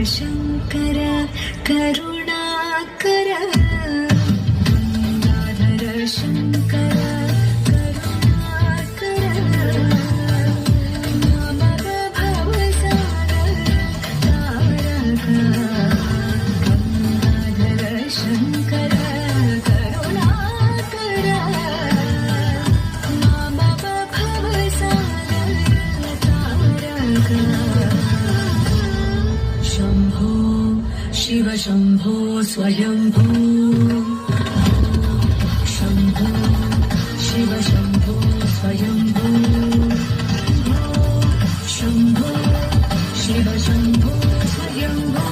शङ्कर करुणाकर गङ्गाधर शङ्कर करुणाकर नमः भवसागर तारक गङ्गाधर शङ्कर करुणाकर नमः भवसागर तारक शम्भो शिव शम्भो स्वयम्भो शम्भो शिव शम्भो स्वयम्भो शम्भो शिव शम्भो स्वयम्भो